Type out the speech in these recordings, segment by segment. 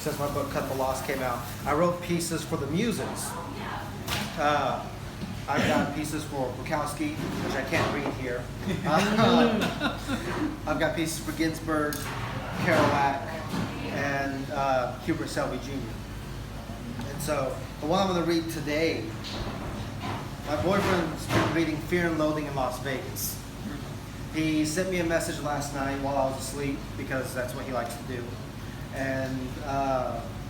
since my book Cut the Loss came out. I wrote pieces for the Muses. I've got pieces for Bukowski, which I can't read here. I've got pieces for Ginsberg, Kerouac, and Hubert Selby Jr. And so the one I'm going to read today, my boyfriend's been reading Fear and Loathing in Las Vegas. He sent me a message last night while I was asleep, because that's what he likes to do. And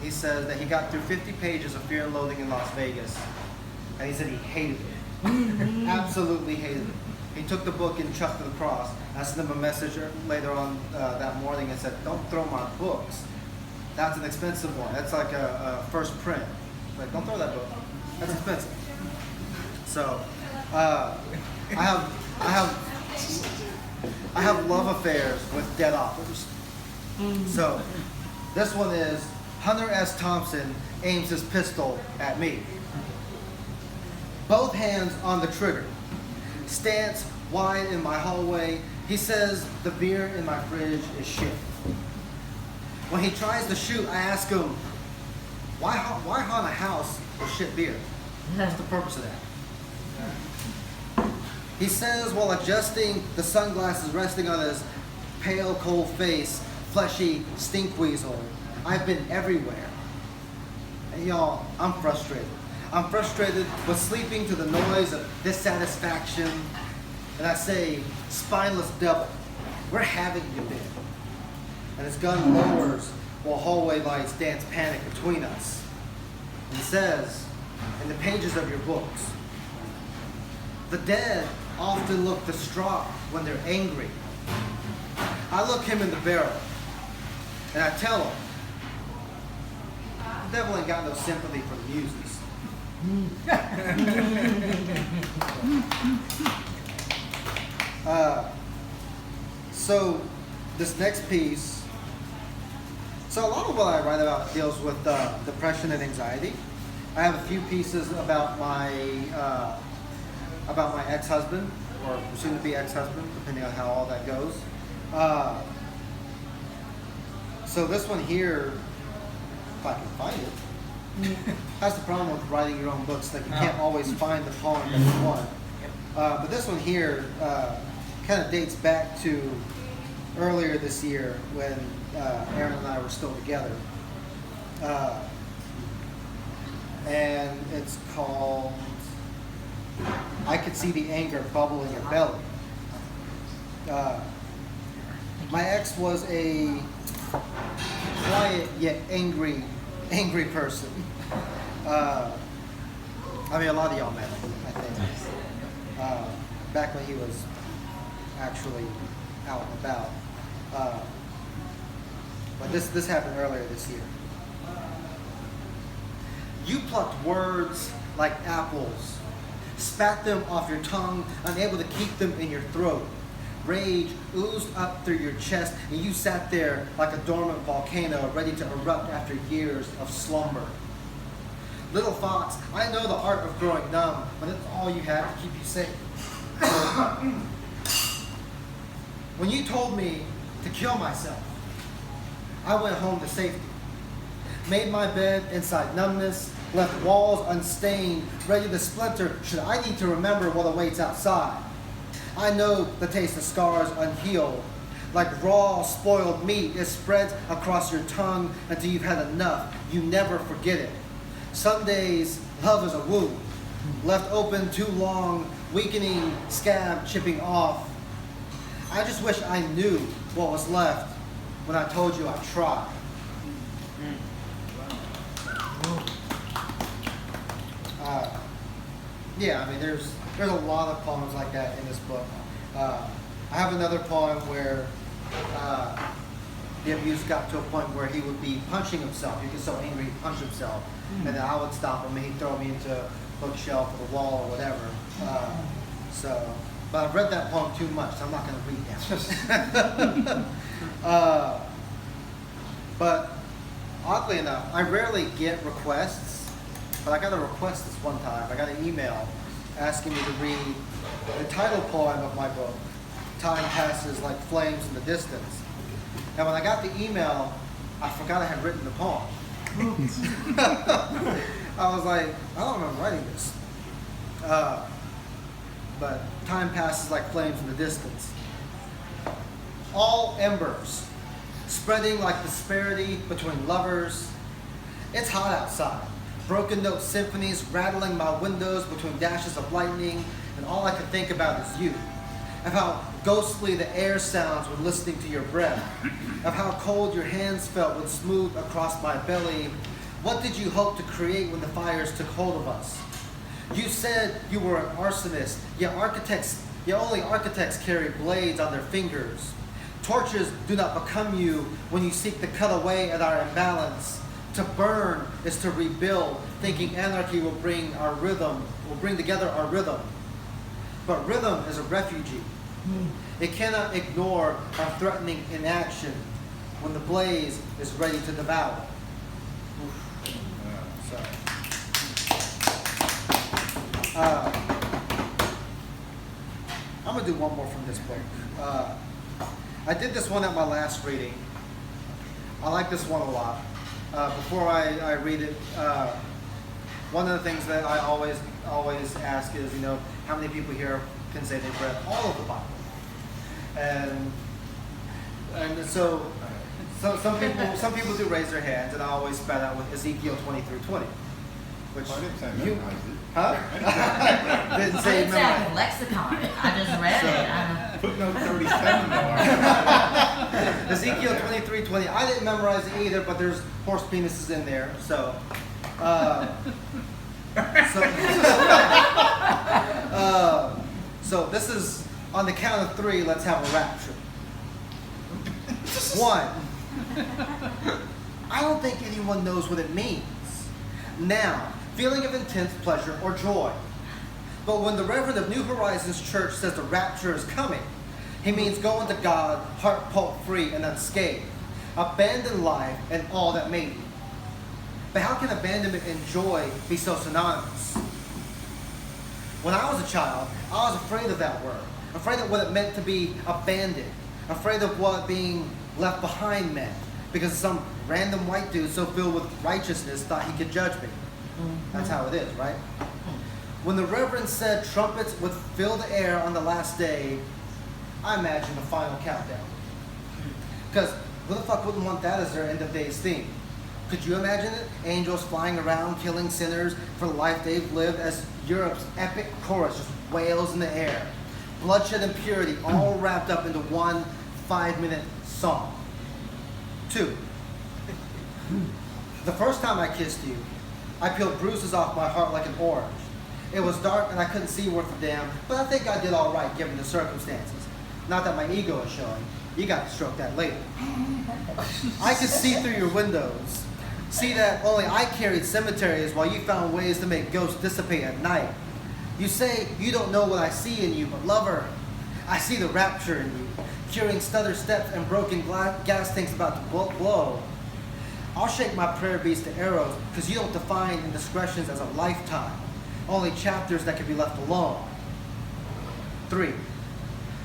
he says that he got through 50 pages of Fear and Loathing in Las Vegas. And he said he hated it. Absolutely hated it. He took the book and chucked it across. I sent him a message later on that morning and said, don't throw my books. That's an expensive one. That's like a first print. Like, don't throw that book. That's expensive. So, I have love affairs with dead authors. So, this one is Hunter S. Thompson aims his pistol at me. Both hands on the trigger. Stance wide in my hallway. He says the beer in my fridge is shit. When he tries to shoot, I ask him, why haunt a house with shit beer? What's the purpose of that? He says while adjusting the sunglasses resting on his pale, cold face, fleshy stink weasel, I've been everywhere. And y'all, I'm frustrated. I'm frustrated with sleeping to the noise of dissatisfaction. And I say, spineless devil, where haven't you been? And his gun lowers while hallway lights dance panic between us. And he says, in the pages of your books, the dead often look distraught when they're angry. I look him in the barrel, and I tell him, the devil ain't got no sympathy for the muses. So this next piece, so a lot of what I write about deals with depression and anxiety. I have a few pieces about my ex-husband, or soon-to-be ex-husband, depending on how all that goes. So this one here, if I can find it, that's the problem with writing your own books, that you can't always find the poem that you want. But this one here kind of dates back to earlier this year when Aaron and I were still together. And it's called I Could See the Anger Bubble in Your Belly. My ex was a quiet yet angry person. I mean, a lot of y'all met him, I think. Back when he was actually out and about. But this happened earlier this year. You plucked words like apples, spat them off your tongue, unable to keep them in your throat. Rage oozed up through your chest, and you sat there like a dormant volcano ready to erupt after years of slumber. Little fox, I know the art of growing numb, but it's all you have to keep you safe. When you told me to kill myself, I went home to safety. Made my bed inside numbness, left walls unstained, ready to splinter should I need to remember what awaits outside. I know the taste of scars unhealed. Like raw, spoiled meat, it spreads across your tongue until you've had enough. You never forget it. Some days, love is a wound, left open too long, weakening scab chipping off. I just wish I knew what was left when I told you I tried. Yeah, I mean, there's a lot of poems like that in this book. I have another poem where the abuse got to a point where he would be punching himself. He'd get so angry he'd punch himself. And then I would stop him and he'd throw me into a bookshelf or the wall or whatever. But I've read that poem too much, so I'm not going to read that. But oddly enough, I rarely get requests, but I got a request this one time. I got an email asking me to read the title poem of my book, Time Passes Like Flames in the Distance. And when I got the email, I forgot I had written the poem. I was like, I don't remember writing this. But time passes like flames in the distance. All embers, spreading like disparity between lovers. It's hot outside. Broken note symphonies rattling my windows between dashes of lightning, and all I could think about is you. Of how ghostly the air sounds when listening to your breath. Of how cold your hands felt when smoothed across my belly. What did you hope to create when the fires took hold of us? You said you were an arsonist, yet only architects carry blades on their fingers. Torches do not become you when you seek to cut away at our imbalance. To burn is to rebuild, thinking anarchy will bring together our rhythm. But rhythm is a refugee. It cannot ignore our threatening inaction when the blaze is ready to devour. Sorry. I'm going to do one more from this book. I did this one at my last reading. I like this one a lot. Before I read it, one of the things that I always ask is, how many people here can say they've read all of the Bible? And so some people do raise their hands, and I always spat out with Ezekiel 20-20, which I didn't say memorize it. Huh? Didn't say it's like a lexicon. I just read it. Footnote 37 though. Ezekiel 23:20. I didn't memorize it either, but there's horse penises in there, so. So this is on the count of 3. Let's have a rapture. 1. I don't think anyone knows what it means. Now, feeling of intense pleasure or joy. But when the Reverend of New Horizons Church says the rapture is coming, he means going to God, heart pulp free and unscathed. Abandon life and all that may be. But how can abandonment and joy be so synonymous? When I was a child, I was afraid of that word. Afraid of what it meant to be abandoned. Afraid of what being left behind meant. Because some random white dude so filled with righteousness thought he could judge me. That's how it is, right? When the Reverend said trumpets would fill the air on the last day, I imagined the final countdown. Because who the fuck wouldn't want that as their end of days theme? Could you imagine it? Angels flying around, killing sinners for the life they've lived as Europe's epic chorus just wails in the air. Bloodshed and purity all wrapped up into one 5-minute song. 2. The first time I kissed you, I peeled bruises off my heart like an orange. It was dark and I couldn't see worth a damn, but I think I did all right given the circumstances. Not that my ego is showing. You got to stroke that later. I could see through your windows. See that only I carried cemeteries while you found ways to make ghosts dissipate at night. You say you don't know what I see in you, but lover, I see the rapture in you, curing stutter steps and broken gas tanks about to blow. I'll shake my prayer beads to arrows because you don't define indiscretions as a lifetime, only chapters that can be left alone. 3.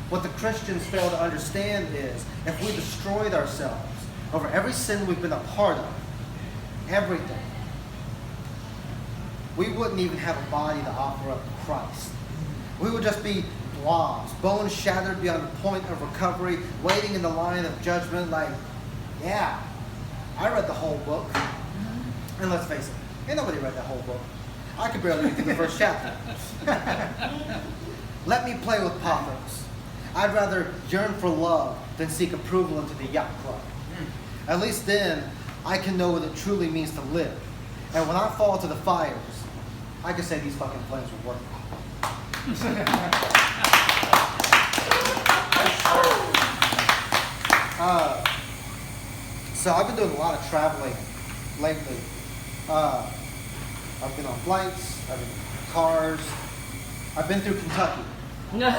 What the Christians fail to understand is if we destroyed ourselves over every sin we've been a part of, everything, we wouldn't even have a body to offer up to Christ. We would just be blobs, bones shattered beyond the point of recovery, waiting in the line of judgment like, yeah, I read the whole book. And let's face it, ain't nobody read that whole book. I could barely get through the first chapter. Let me play with pathos. I'd rather yearn for love than seek approval into the yacht club. At least then, I can know what it truly means to live. And when I fall to the fires, I can say these fucking flames were worth it. So I've been doing a lot of traveling lately. I've been on flights, I've been in cars, I've been through Kentucky. There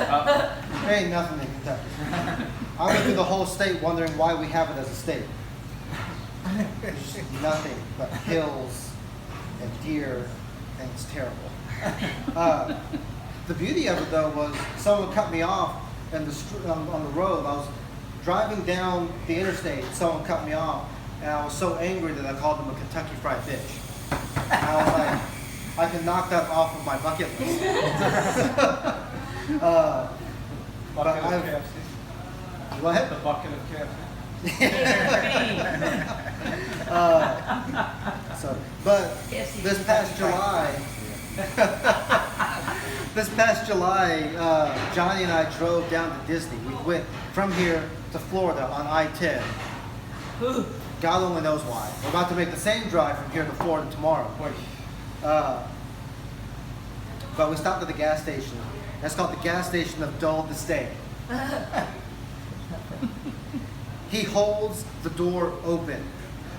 ain't nothing in Kentucky. I went through the whole state wondering why we have it as a state. There's just nothing but hills and deer, and it's terrible. The beauty of it though was someone cut me off on the road. I was driving down the interstate, someone cut me off And I was so angry that I called him a Kentucky Fried Bitch. And I was like, I can knock that off of my bucket list. But Bucket of I've, KFC. go ahead. The bucket of KFC. But this past July, Johnny and I drove down to Disney. We went from here to Florida on I-10. God only knows why. We're about to make the same drive from here to Florida tomorrow. But we stopped at the gas station. That's called the gas station of dull disdain. He holds the door open.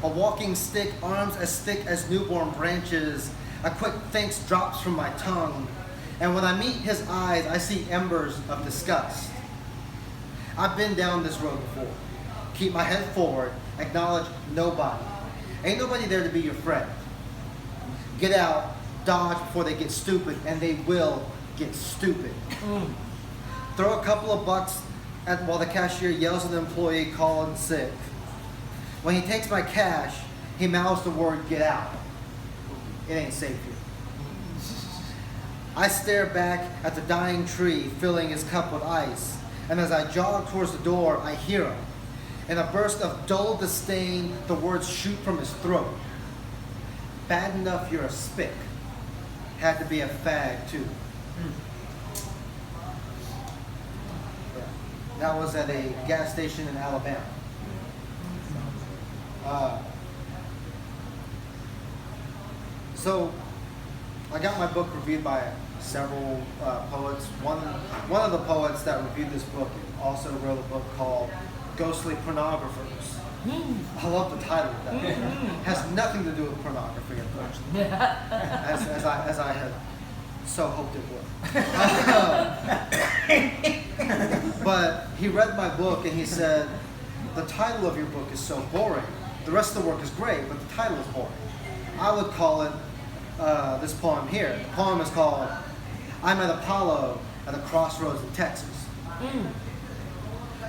A walking stick, arms as thick as newborn branches. A quick thanks drops from my tongue. And when I meet his eyes, I see embers of disgust. I've been down this road before. Keep my head forward. Acknowledge nobody. Ain't nobody there to be your friend. Get out, dodge before they get stupid, and they will get stupid. Throw a couple of bucks while the cashier yells at an employee calling sick. When he takes my cash, he mouths the word, get out. It ain't safe here. I stare back at the dying tree, filling his cup with ice. And as I jog towards the door, I hear him. In a burst of dull disdain, the words shoot from his throat. Bad enough you're a spick. Had to be a fag, too. Yeah. That was at a gas station in Alabama. So, I got my book reviewed by several poets. One of the poets that reviewed this book also wrote a book called Ghostly Pornographers. I love the title of that. Has nothing to do with pornography, unfortunately, as I had so hoped it would. But he read my book and he said, the title of your book is so boring. The rest of the work is great, but the title is boring. I would call it this poem here. The poem is called I'm at Apollo at a crossroads in Texas.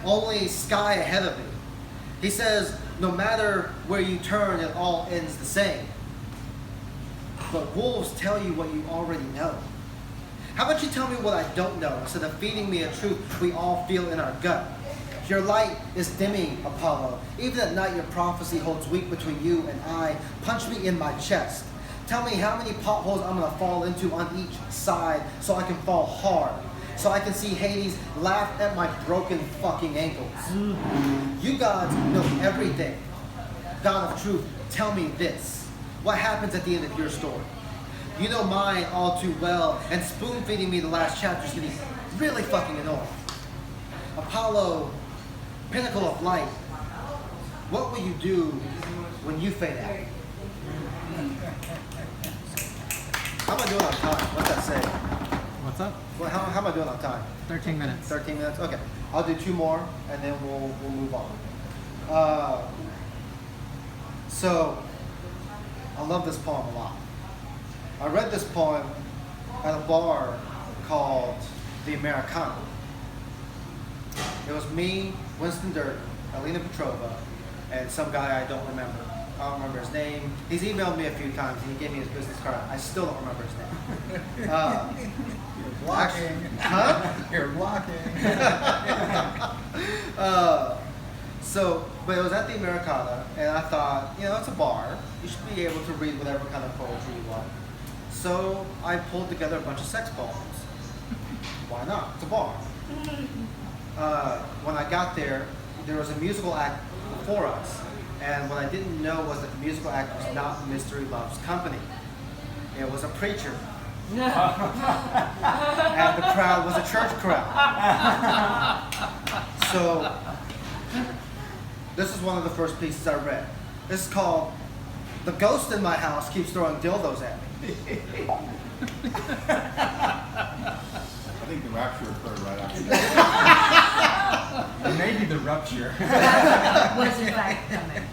Only sky ahead of me. He says, no matter where you turn, it all ends the same. But wolves tell you what you already know. How about you tell me what I don't know instead of feeding me a truth we all feel in our gut? Your light is dimming, Apollo. Even at night, your prophecy holds weak between you and I. Punch me in my chest. Tell me how many potholes I'm going to fall into on each side so I can fall hard. So I can see Hades laugh at my broken fucking ankles. You gods know everything. God of truth, tell me this. What happens at the end of your story? You know mine all too well, and spoon-feeding me the last chapter is getting really fucking annoying. Apollo, pinnacle of light, what will you do when you fade out? How am I doing on time? What's that say? What's up? Well, how am I doing on time? 13 minutes. 13 minutes? Okay. I'll do 2 more and then we'll move on. So, I love this poem a lot. I read this poem at a bar called the Americana. It was me, Winston Durden, Alina Petrova, and some guy I don't remember. I don't remember his name. He's emailed me a few times and he gave me his business card. I still don't remember his name. You're blocking. Huh? You're blocking. But it was at the Americana, and I thought, it's a bar. You should be able to read whatever kind of poetry you want. So I pulled together a bunch of sex poems. Why not? It's a bar. When I got there was a musical act before us. And what I didn't know was that the musical act was not Mystery Loves Company. It was a preacher. And the crowd was a church crowd. So, this is one of the first pieces I read. This is called The Ghost in My House Keeps Throwing Dildos at Me. I think the rapture occurred right after that. Maybe the rupture. Was in fact coming.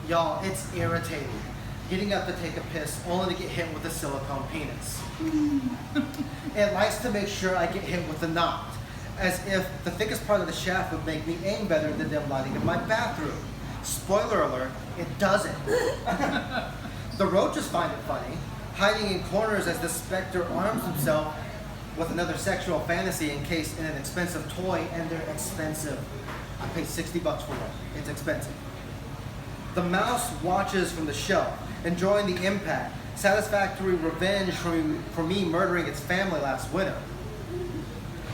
Y'all, it's irritating. Getting up to take a piss only to get hit with a silicone penis. It likes to make sure I get hit with a knot, as if the thickest part of the shaft would make me aim better than them lighting in my bathroom. Spoiler alert, it doesn't. The roaches find it funny, hiding in corners as the specter arms himself with another sexual fantasy encased in an expensive toy, and they're expensive. I paid $60 for one. It's expensive. The mouse watches from the shelf, enjoying the impact, satisfactory revenge for me murdering its family last winter.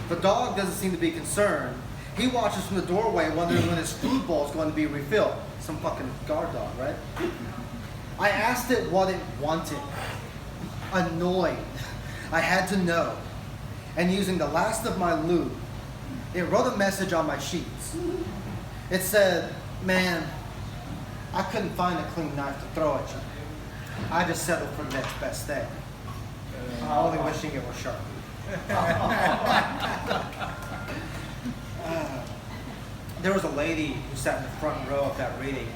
The dog doesn't seem to be concerned. He watches from the doorway, wondering when his food bowl is going to be refilled. Some fucking guard dog, right? I asked it what it wanted. Annoyed. I had to know. And using the last of my loot, it wrote a message on my sheets. It said, "Man, I couldn't find a clean knife to throw at you. I just settled for the next best thing. Only wishing it were sharp." There was a lady who sat in the front row of that reading,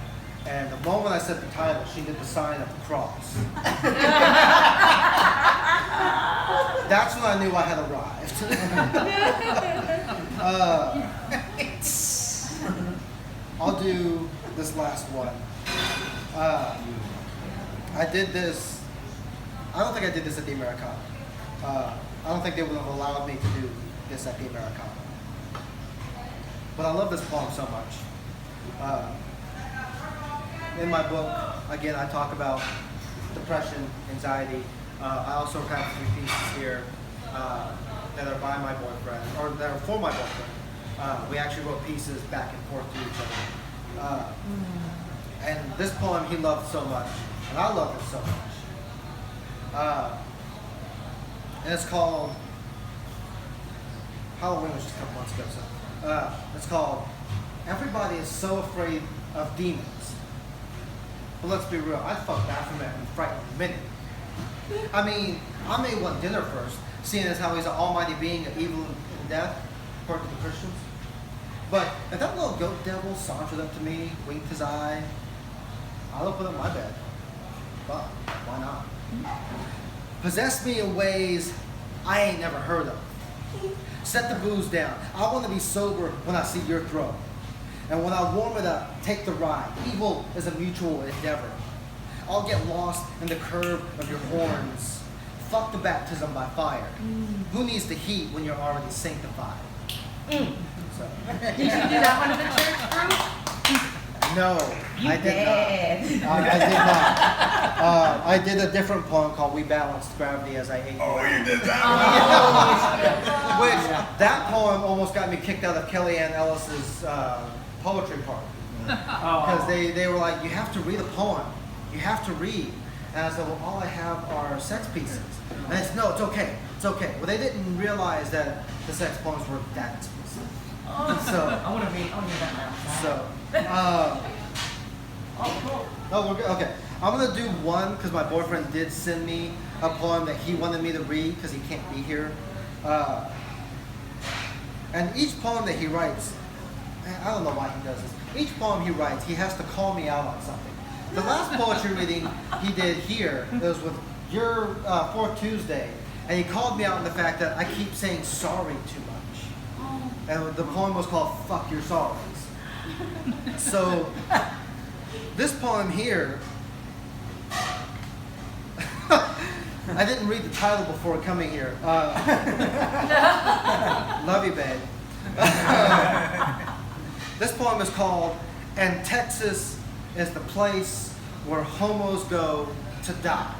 and the moment I said the title, she did the sign of the cross. That's when I knew I had arrived. I'll do this last one. I did this. I don't think I did this at the Americana. I don't think they would have allowed me to do this at the Americana. But I love this poem so much. In my book, again, I talk about depression, anxiety. I also have 3 pieces here that are by my boyfriend, or that are for my boyfriend. We actually wrote pieces back and forth to each other. And this poem he loved so much, and I love it so much. And it's called, Halloween was just a couple months ago, so. It's called, "Everybody is so afraid of demons." But let's be real, I'd fuck Baphomet and frighten him in a minute. I mean, I may want dinner first, seeing as how he's an almighty being of evil and death, according to the Christians. But if that little goat devil sauntered up to me, winked his eye, I'll open up my bed. But why not? Possess me in ways I ain't never heard of. Set the booze down. I want to be sober when I see your throat. And when I warm it up, take the ride. Evil is a mutual endeavor. I'll get lost in the curve of your horns. Fuck the baptism by fire. Who needs the heat when you're already sanctified? So. Did you do that one in the church group? No, You I did did. not. I did not. I did a different poem called "We Balanced Gravity as I Ate." Oh, you did that Which, that poem almost got me kicked out of Kellyanne Ellis's poetry party. Because they were like, "You have to read a poem. You have to read." And I said, "Well, all I have are sex pieces." And they said, "No, it's okay. It's okay." Well, they didn't realize that the sex poems were that explicit. So, I want to read. Oh, yeah, that now. so, Oh, cool. oh, we're good. Okay. I'm gonna do one because my boyfriend did send me a poem that he wanted me to read because he can't be here. And each poem that he writes, I don't know why he does this. Each poem he writes, he has to call me out on something. The last poetry reading he did here, it was with your 4th Tuesday, and he called me out on the fact that I keep saying sorry too much. And the poem was called "Fuck Your Sorries." So, this poem here, I didn't read the title before coming here. Love you, babe. This poem is called "And Texas is the Place Where Homos Go to Die."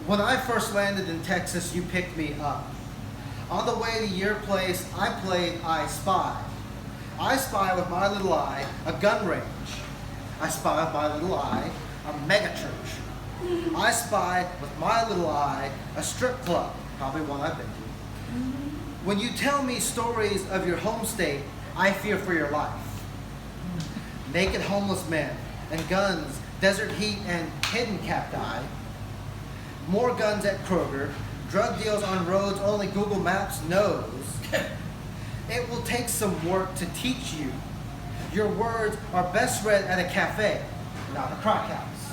When I first landed in Texas, you picked me up. On the way to your place, I played I Spy. I spy with my little eye a gun range. I spy with my little eye a megachurch. I spy with my little eye a strip club, probably one I've been to. When you tell me stories of your home state, I fear for your life. Naked homeless men and guns, desert heat and hidden cacti. More guns at Kroger, drug deals on roads only Google Maps knows. It will take some work to teach you. Your words are best read at a cafe, not a crack house.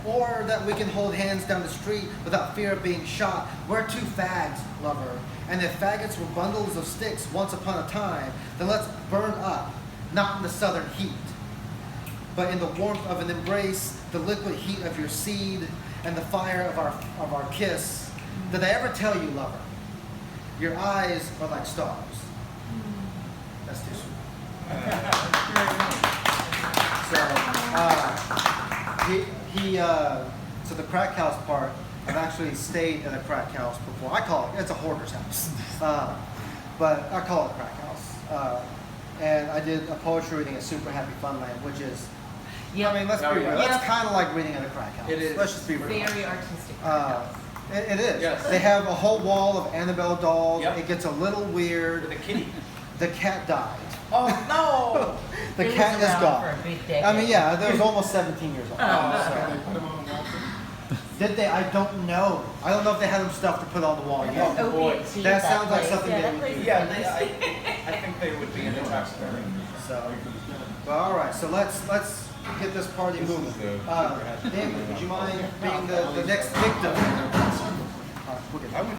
or that we can hold hands down the street without fear of being shot. We're two fags, lover, and if faggots were bundles of sticks once upon a time, then let's burn up, not in the southern heat, but in the warmth of an embrace, the liquid heat of your seed, and the fire of our kiss. Did I ever tell you, lover, your eyes are like stars? That's too sweet. So the crack house part, I've actually stayed in a crack house before. I call it, it's a hoarder's house. But I call it a crack house. And I did a poetry reading at Super Happy Funland, which is, I mean, let's be real. That's kind of like reading at a crack house. It is. Let's just be real. Very artistic house. It is. Yes. They have a whole wall of Annabelle dolls. Yep. It gets a little weird. With a kitty. The cat died. Oh no! The It cat was is around gone. for a big decade. I mean, yeah, there was almost 17 years old. They put them on the wall. Did they? I don't know. I don't know if they had them stuff to put on the wall yet. Oh, boy. OPT, That sounds like place. something Yeah, they that would place do. is Yeah, nice. I think they would be interested. So, well, all right. So let's get this party moving. David, would you mind being the next victim? We'll get I would